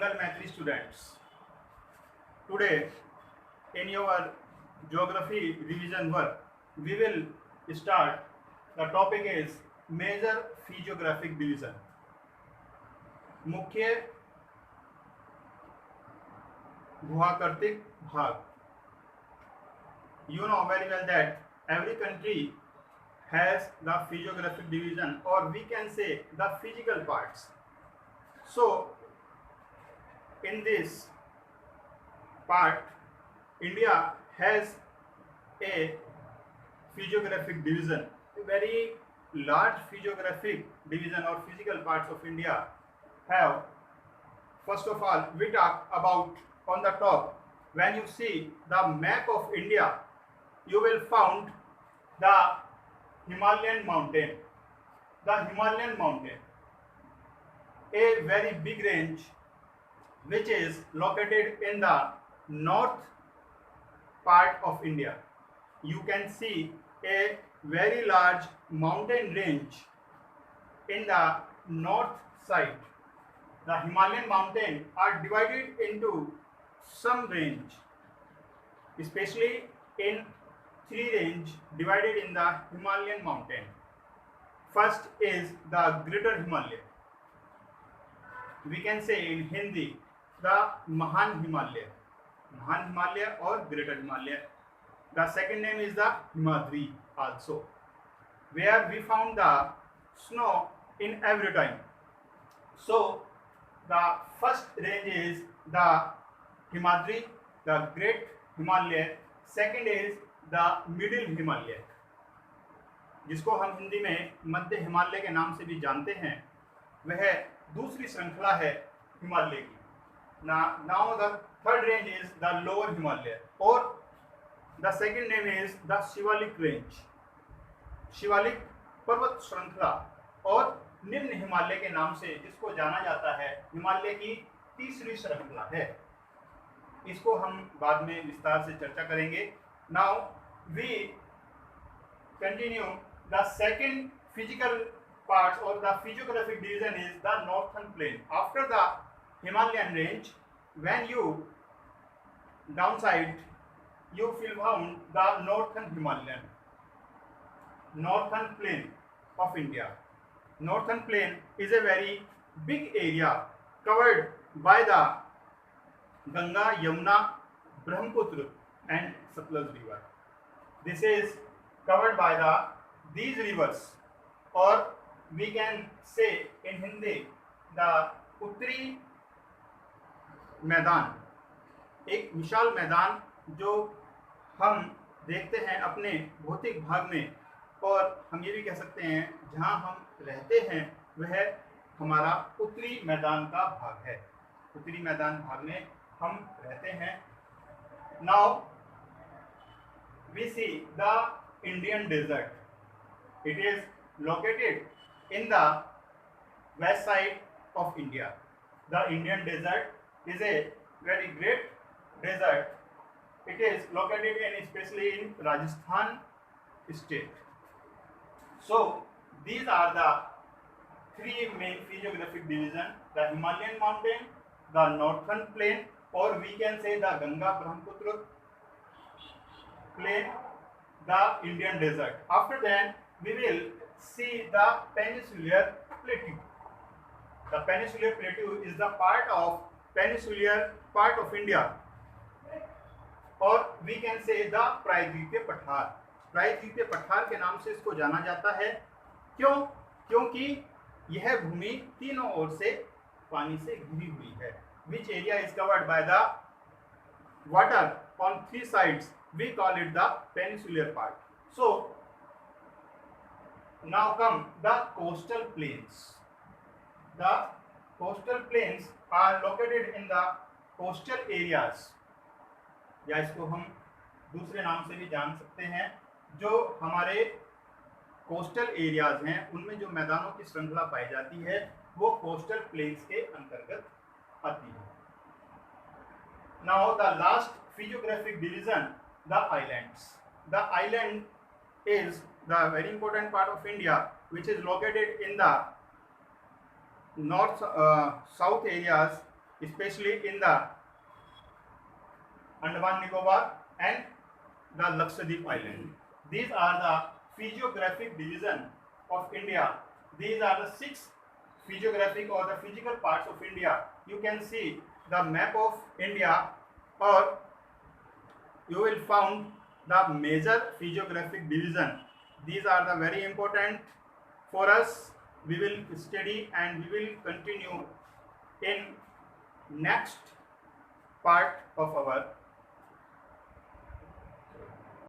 Mangal Maitri students. Today in your geography revision work we will start. The topic is major physiographic division. मुख्य भूआकृतिक भाग. You know very well that every country has the physiographic division, or we can say the physical parts. So in this part India has a physiographic division, a very large physiographic division or physical parts of India have. First of all, we talk about on the top. When you see the map of India, you will find the Himalayan mountain. The Himalayan mountain, a very big range which is located in the north part of India. You can see a very large mountain range in the north side. The Himalayan mountains are divided into some range, especially in three range divided in the Himalayan mountain. First is the Greater Himalaya. We can say in Hindi the Mahan Himalaya, Mahan Himalaya or Greater Himalaya. The second name is the Himadri also, where we found the snow in every time. So the first range is the Himadri, the Great Himalaya. Second is the Middle Himalaya, जिसको हम हिंदी में मध्य हिमालय के नाम से भी जानते हैं. वह दूसरी श्रृंखला है हिमालय की. Now the third range is the Lower Himalaya, or the second name is the Shivalik range. Shivalik पर्वत श्रृंखला और निम्न हिमालय के नाम से जिसको जाना जाता है, हिमालय की तीसरी श्रृंखला है. इसको हम बाद में विस्तार से चर्चा करेंगे. Now we continue. The second physical parts or the physiographic division is the northern plain. After the Himalayan range, when you downside, you will found the northern Himalayan, northern plain of India. Northern plain is a very big area covered by the Ganga, Yamuna, Brahmaputra and Satluj river. This is covered by these rivers, or we can say in Hindi the उत्तरी मैदान. एक विशाल मैदान जो हम देखते हैं अपने भौतिक भाग में, और हम ये भी कह सकते हैं जहाँ हम रहते हैं वह हमारा उत्तरी मैदान का भाग है. उत्तरी मैदान भाग में हम रहते हैं. Now we see the Indian desert. It is located in the west side of India. The Indian desert is a very great desert. It is located especially in Rajasthan state. So these are the three main physiographic divisions: the Himalayan mountain, the northern plain, or we can say the Ganga Brahmaputra plain, the Indian desert. After that we will see the peninsular plateau. The peninsular plateau is the part of peninsular part of India, और we can say the प्रायद्वीपीय पठार. प्रायद्वीपीय पठार के नाम से इसको जाना जाता है. क्यों? क्योंकि यह भूमि तीनों ओर से पानी से घिरी हुई है. Which area is covered by the water on three sides, we call it the peninsular part. So now come the coastal plains. The coastal plains are located in the coastal areas, या इसको हम दूसरे नाम से भी जान सकते हैं. जो हमारे कोस्टल एरियाज हैं उनमें जो मैदानों की श्रृंखला पाई जाती है वो कोस्टल प्लेन्स के अंतर्गत आती है. Now the last physiographic division, the islands. The island is the very important part of India which is located in the north south areas especially in the Andaman Nicobar and the Lakshadweep Island. These are the physiographic division of India. These are the 6 physiographic or the physical parts of India. You can see the map of India, or you will found the major physiographic division. These are the very important for us. We will study and we will continue in next part of our